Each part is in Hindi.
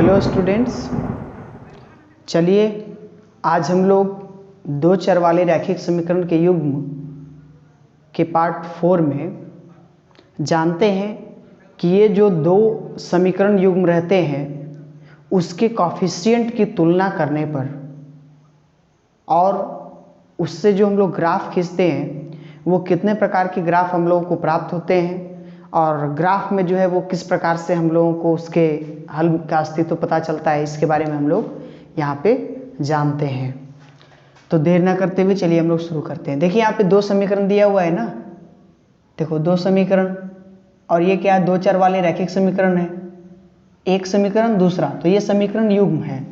हेलो स्टूडेंट्स, चलिए आज हम लोग दो चर वाले रैखिक समीकरण के युग्म के पार्ट 4 में जानते हैं कि ये जो दो समीकरण युग्म रहते हैं उसके कॉफिशिएंट की तुलना करने पर और उससे जो हम लोग ग्राफ खींचते हैं वो कितने प्रकार के ग्राफ हम लोगों को प्राप्त होते हैं और ग्राफ में जो है वो किस प्रकार से हम लोगों को उसके हल का अस्तित्व पता चलता है, इसके बारे में हम लोग यहाँ पे जानते हैं। तो देर ना करते हुए चलिए हम लोग शुरू करते हैं। देखिए यहाँ पे दो समीकरण दिया हुआ है ना, देखो दो समीकरण, और ये क्या है, दो चर वाले रैखिक समीकरण है। एक समीकरण दूसरा, तो ये समीकरण युग्म है।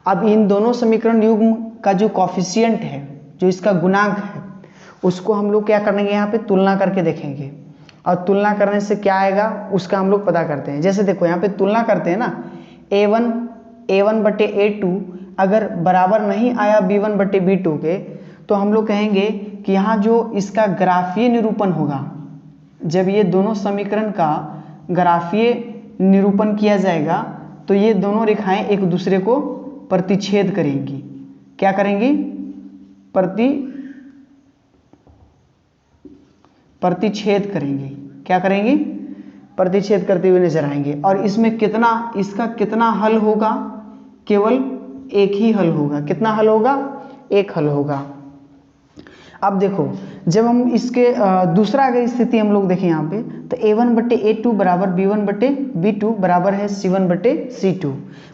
अब इन दोनों समीकरण युग्म का जो कॉफिशिएंट है, जो इसका गुणांक है, उसको हम लोग क्या करेंगे, यहाँ पे तुलना करके देखेंगे और तुलना करने से क्या आएगा उसका हम लोग पता करते हैं। जैसे देखो यहाँ पे तुलना करते हैं ना, a1 बटे a2 अगर बराबर नहीं आया b1 बटे b2 के, तो हम लोग कहेंगे कि यहाँ जो इसका ग्राफीय निरूपण होगा, जब ये दोनों समीकरण का ग्राफीय निरूपण किया जाएगा तो ये दोनों रेखाएं एक दूसरे को प्रतिच्छेद करेंगी। क्या करेंगी? प्रतिच्छेद करेंगी। क्या करेंगी? प्रतिच्छेद करते हुए नजर आएंगे। और इसमें इसका कितना हल होगा? केवल एक ही हल होगा। कितना हल होगा? एक हल होगा। अब देखो, जब हम इसके दूसरा अगर स्थिति हम लोग देखें यहाँ पे, तो a1 बटे a2 बराबर b1 बटे b2 बराबर है c1 बटे c2।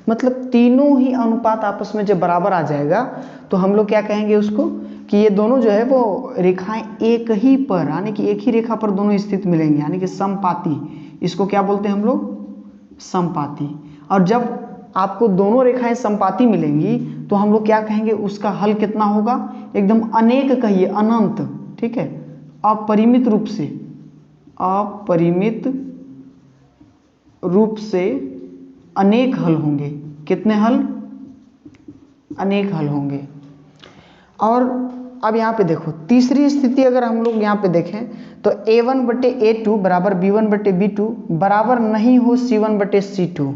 मतलब तीनों ही अनुपात आपस में जब बराबर आ जाएगा तो हम लोग क्या कहेंगे उसको, कि ये दोनों जो है वो रेखाएं एक ही पर, यानी कि एक ही रेखा पर दोनों स्थित मिलेंगे, यानी कि समपाती। इसको क्या बोलते हैं हम लोग? समपाती। और जब आपको दोनों रेखाएं समपाती मिलेंगी तो हम लोग क्या कहेंगे, उसका हल कितना होगा? एकदम अनेक कहिए, अनंत। ठीक है, अपरिमित रूप से अनेक हल होंगे। कितने हल? अनेक हल होंगे। और अब यहाँ पे देखो, तीसरी स्थिति अगर हम लोग यहाँ पे देखें तो a1 बटे a2 बराबर b1 बटे b2 बराबर नहीं हो c1 बटे c2,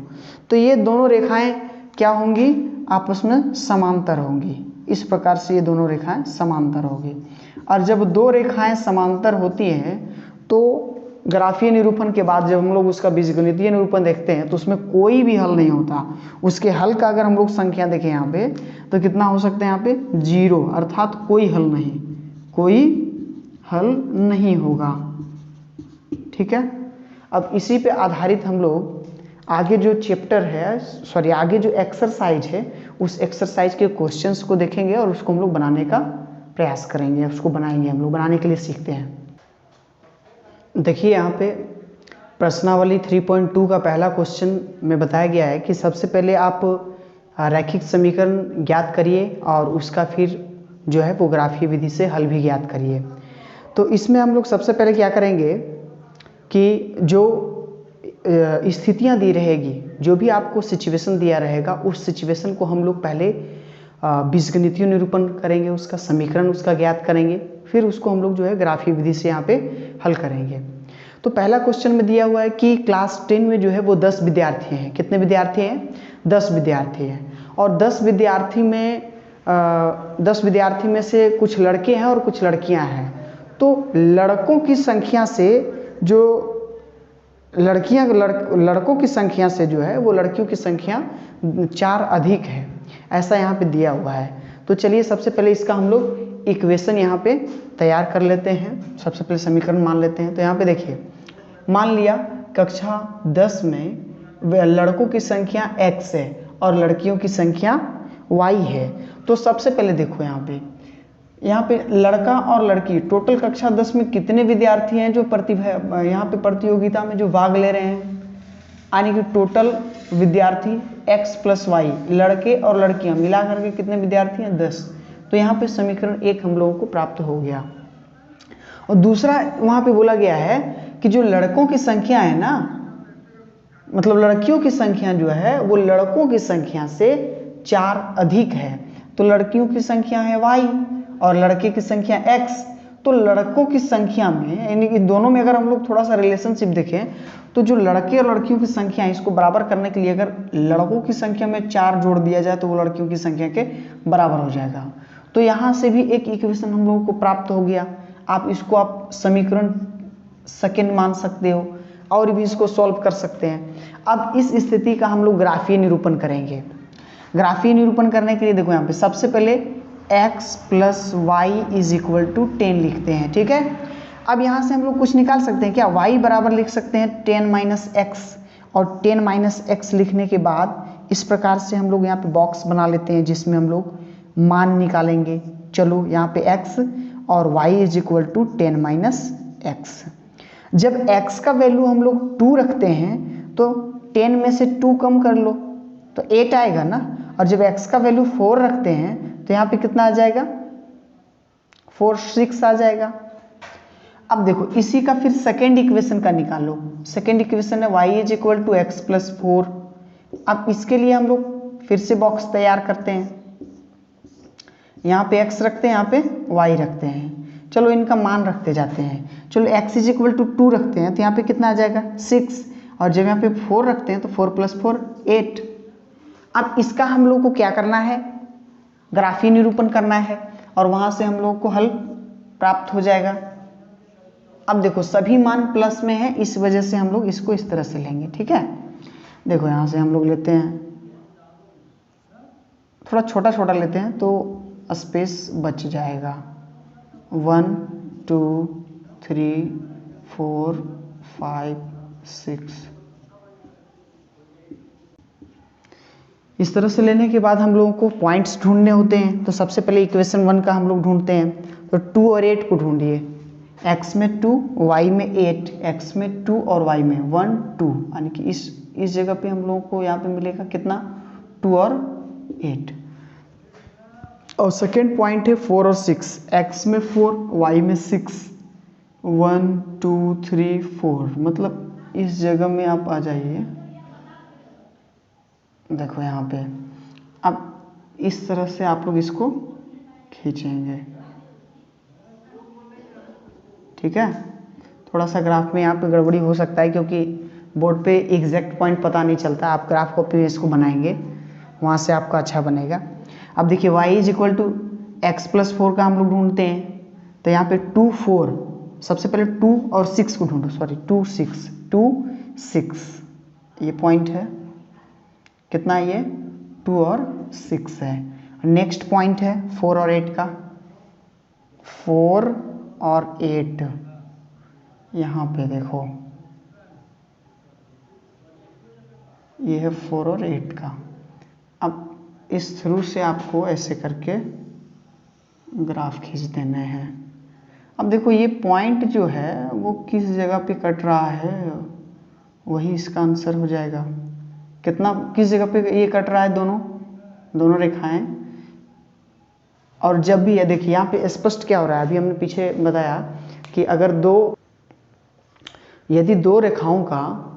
तो ये दोनों रेखाएं क्या होंगी? आपस में समांतर होंगी। इस प्रकार से ये दोनों रेखाएं समांतर होंगी। और जब दो रेखाएं समांतर होती हैं तो ग्राफीय निरूपण के बाद जब हम लोग उसका बीजगणितीय निरूपण देखते हैं तो उसमें कोई भी हल नहीं होता। उसके हल का अगर हम लोग संख्या देखें यहाँ पे, तो कितना हो सकता है? यहाँ पे 0, अर्थात कोई हल नहीं होगा। ठीक है, अब इसी पे आधारित हम लोग आगे जो चैप्टर है, आगे जो एक्सरसाइज है, उस एक्सरसाइज के क्वेश्चंस को देखेंगे और उसको हम लोग बनाने का प्रयास करेंगे, उसको बनाएंगे। हम लोग बनाने के लिए सीखते हैं। देखिए यहाँ पे प्रश्नावली 3.2 का पहला क्वेश्चन में बताया गया है कि सबसे पहले आप रैखिक समीकरण ज्ञात करिए और उसका फिर जो है वो ग्राफीय विधि से हल भी ज्ञात करिए। तो इसमें हम लोग सबसे पहले क्या करेंगे कि जो स्थितियां दी रहेगी, जो भी आपको सिचुएशन दिया रहेगा, उस सिचुएशन को हम लोग पहले बीजगणितीय निरूपण करेंगे, उसका समीकरण उसका ज्ञात करेंगे, फिर उसको हम लोग जो है ग्राफीय विधि से यहाँ पे हल करेंगे। तो पहला क्वेश्चन में दिया हुआ है कि क्लास 10 में जो है वो 10 विद्यार्थी हैं। कितने विद्यार्थी हैं? 10 विद्यार्थी हैं। और 10 विद्यार्थी में से कुछ लड़के हैं और कुछ लड़कियां हैं। तो लड़कों की संख्या से जो लड़कों की संख्या से जो है वो लड़कियों की संख्या 4 अधिक है, ऐसा यहाँ पे दिया हुआ है। तो चलिए सबसे पहले इसका हम लोग इक्वेशन यहाँ पे तैयार कर लेते हैं। सबसे पहले समीकरण मान लेते हैं। तो यहाँ पे देखिए, मान लिया कक्षा 10 में लड़कों की संख्या x है और लड़कियों की संख्या y है। तो सबसे पहले देखो यहाँ पे लड़का और लड़की, टोटल कक्षा 10 में कितने विद्यार्थी हैं जो यहाँ पे प्रतियोगिता में जो भाग ले रहे हैं, यानी कि टोटल विद्यार्थी x प्लस y, लड़के और लड़कियां मिला करके कितने विद्यार्थी हैं? 10। तो यहाँ पे समीकरण 1 हम लोगों को प्राप्त हो गया। और दूसरा वहां पे बोला गया है कि जो लड़कों की संख्या है ना, मतलब लड़कियों की संख्या जो है वो लड़कों की संख्या से 4 अधिक है। तो लड़कियों की संख्या है y और लड़के की संख्या x, तो लड़कों की संख्या में, यानी कि दोनों में अगर हम लोग थोड़ा सा रिलेशनशिप देखें तो जो लड़के और लड़कियों की संख्या है इसको बराबर करने के लिए अगर लड़कों की संख्या में 4 जोड़ दिया जाए तो वो लड़कियों की संख्या के बराबर हो जाएगा। तो यहाँ से भी एक इक्वेशन हम लोगों को प्राप्त हो गया। आप इसको आप समीकरण सेकंड मान सकते हो और भी इसको सॉल्व कर सकते हैं। अब इस स्थिति का हम लोग ग्राफीय निरूपण करेंगे। ग्राफीय निरूपण करने के लिए देखो यहाँ पे सबसे पहले x plus y is equal to 10 लिखते हैं, ठीक है। अब यहाँ से हम लोग कुछ निकाल सकते हैं क्या, y बराबर लिख सकते हैं 10 माइनस एक्स, और 10 माइनस एक्स लिखने के बाद इस प्रकार से हम लोग यहाँ पे बॉक्स बना लेते हैं जिसमें हम लोग मान निकालेंगे। चलो यहाँ पे x और y is equal to 10 minus x. जब x का वैल्यू हम लोग 2 रखते हैं तो 10 में से 2 कम कर लो तो 8 आएगा ना, और जब x का वैल्यू 4 रखते हैं तो यहाँ पे कितना आ जाएगा, 4 6 आ जाएगा। अब देखो इसी का फिर सेकेंड इक्वेशन का निकालो। सेकेंड इक्वेशन है y is equal to x plus 4। अब इसके लिए हम लोग फिर से बॉक्स तैयार करते हैं। यहाँ पे x रखते हैं, यहाँ पे y रखते हैं। चलो इनका मान रखते जाते हैं। चलो x इज इक्वल टू 2 रखते हैं तो यहाँ पे कितना आ जाएगा 6, और जब यहाँ पे 4 रखते हैं तो 4 प्लस 4 8। अब इसका हम लोग को क्या करना है, ग्राफीय निरूपण करना है, और वहाँ से हम लोग को हल प्राप्त हो जाएगा। अब देखो सभी मान प्लस में है, इस वजह से हम लोग इसको इस तरह से लेंगे, ठीक है। देखो यहाँ से हम लोग लेते हैं, थोड़ा छोटा छोटा लेते हैं तो स्पेस बच जाएगा। 1 2 3 4 5 6। इस तरह से लेने के बाद हम लोगों को पॉइंट्स ढूंढने होते हैं। तो सबसे पहले इक्वेशन 1 का हम लोग ढूंढते हैं। तो 2 और 8 को ढूंढिए। x में 2 y में 8, x में 2 और y में 1 2, यानी कि इस जगह पे हम लोगों को यहाँ पे मिलेगा कितना 2 और 8। और सेकेंड पॉइंट है 4 और 6, x में 4 y में 6, 1 2 3 4, मतलब इस जगह में आप आ जाइए। देखो यहाँ पे अब इस तरह से आप लोग इसको खींचेंगे, ठीक है। थोड़ा सा ग्राफ में यहाँ पे गड़बड़ी हो सकता है क्योंकि बोर्ड पे एग्जैक्ट पॉइंट पता नहीं चलता। आप ग्राफ कॉपी में इसको बनाएंगे, वहाँ से आपका अच्छा बनेगा। अब देखिए y is equal to x plus 4 का हम लोग ढूंढते हैं। तो यहाँ पे 2 4, सबसे पहले 2 और 6 को ढूंढो, सॉरी 2 6 ये पॉइंट है, कितना ये 2 और 6 है। नेक्स्ट पॉइंट है 4 और 8 का, 4 और 8 यहाँ पे देखो ये है 4 और 8 का। अब इस थ्रू से आपको ऐसे करके ग्राफ खींच देने हैं। अब देखो ये पॉइंट जो है वो किस जगह पे कट रहा है वही इसका आंसर हो जाएगा। कितना किस जगह पे ये कट रहा है, दोनों रेखाएं। और जब भी ये देखिए यहाँ पे स्पष्ट क्या हो रहा है, अभी हमने पीछे बताया कि अगर यदि दो रेखाओं का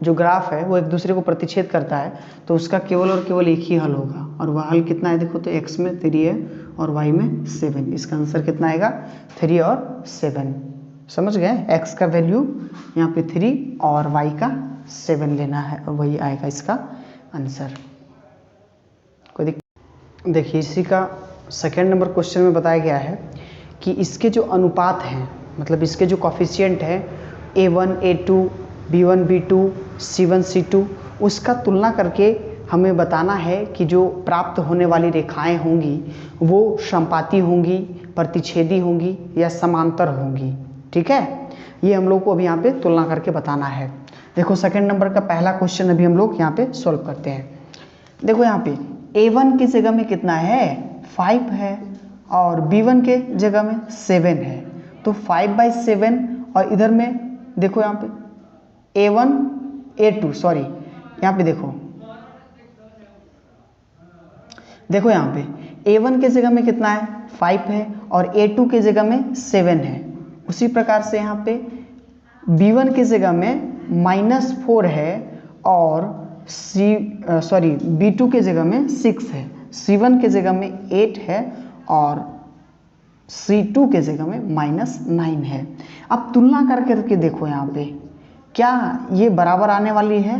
जो ग्राफ है वो एक दूसरे को प्रतिच्छेद करता है तो उसका केवल और केवल एक ही हल होगा, और वह हल कितना है देखो, तो x में 3 है और y में 7। इसका आंसर कितना आएगा 3 और 7। समझ गए, x का वैल्यू यहाँ पे 3 और y का 7 लेना है और वही आएगा इसका आंसर। कोई दिक्कत? देखिए इसी का सेकेंड नंबर क्वेश्चन में बताया गया है कि इसके जो अनुपात हैं, मतलब इसके जो कॉफिशिएंट है a1 a2 b1 b2 c1 c2, उसका तुलना करके हमें बताना है कि जो प्राप्त होने वाली रेखाएं होंगी वो समपाती होंगी, प्रतिच्छेदी होंगी या समांतर होंगी, ठीक है। ये हम लोग को अभी यहाँ पे तुलना करके बताना है। देखो सेकंड नंबर का पहला क्वेश्चन अभी हम लोग यहाँ पे सॉल्व करते हैं। देखो यहाँ पे a1 की जगह में कितना है 5 है और b1 के जगह में 7 है, तो 5/7। और इधर में देखो यहाँ पे a1 a2 सॉरी यहाँ पे देखो यहाँ पे a1 के जगह में कितना है 5 है और a2 के जगह में 7 है। उसी प्रकार से यहाँ पे b1 के जगह में -4 है और b2 के जगह में 6 है, c1 के जगह में 8 है और C2 के जगह में -9 है। अब तुलना करके देखो यहाँ पे, क्या ये बराबर आने वाली है?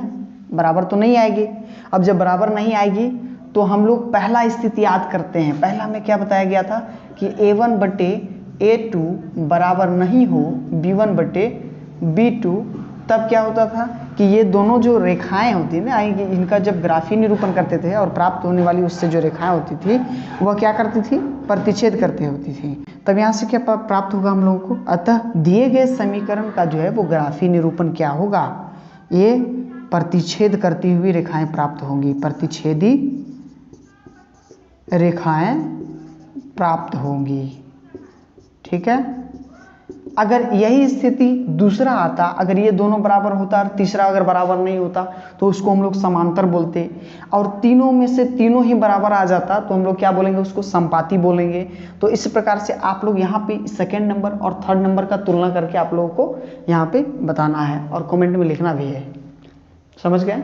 बराबर तो नहीं आएगी। अब जब बराबर नहीं आएगी तो हम लोग पहला स्थिति याद करते हैं। पहला में क्या बताया गया था कि A1 बटे A2 बराबर नहीं हो B1 बटे B2, तब क्या होता था कि ये दोनों जो रेखाएं होती ना, इनका जब ग्राफीय निरूपण करते थे और प्राप्त होने वाली उससे जो रेखाएं होती थी वह क्या करती थी? प्रतिच्छेद करते होती थी। तब यहाँ से क्या प्राप्त होगा हम लोगों को? अतः दिए गए समीकरण का जो है वो ग्राफीय निरूपण क्या होगा? ये प्रतिच्छेद करती हुई रेखाएं प्राप्त होंगी, प्रतिच्छेदी रेखाएं प्राप्त होंगी। ठीक है। अगर यही स्थिति दूसरा आता, अगर ये दोनों बराबर होता और तीसरा अगर बराबर नहीं होता तो उसको हम लोग समांतर बोलते, और तीनों में से तीनों ही बराबर आ जाता तो हम लोग क्या बोलेंगे? उसको समपाती बोलेंगे। तो इस प्रकार से आप लोग यहाँ पे सेकेंड नंबर और थर्ड नंबर का तुलना करके आप लोगों को यहाँ पे बताना है और कमेंट में लिखना भी है। समझ गए?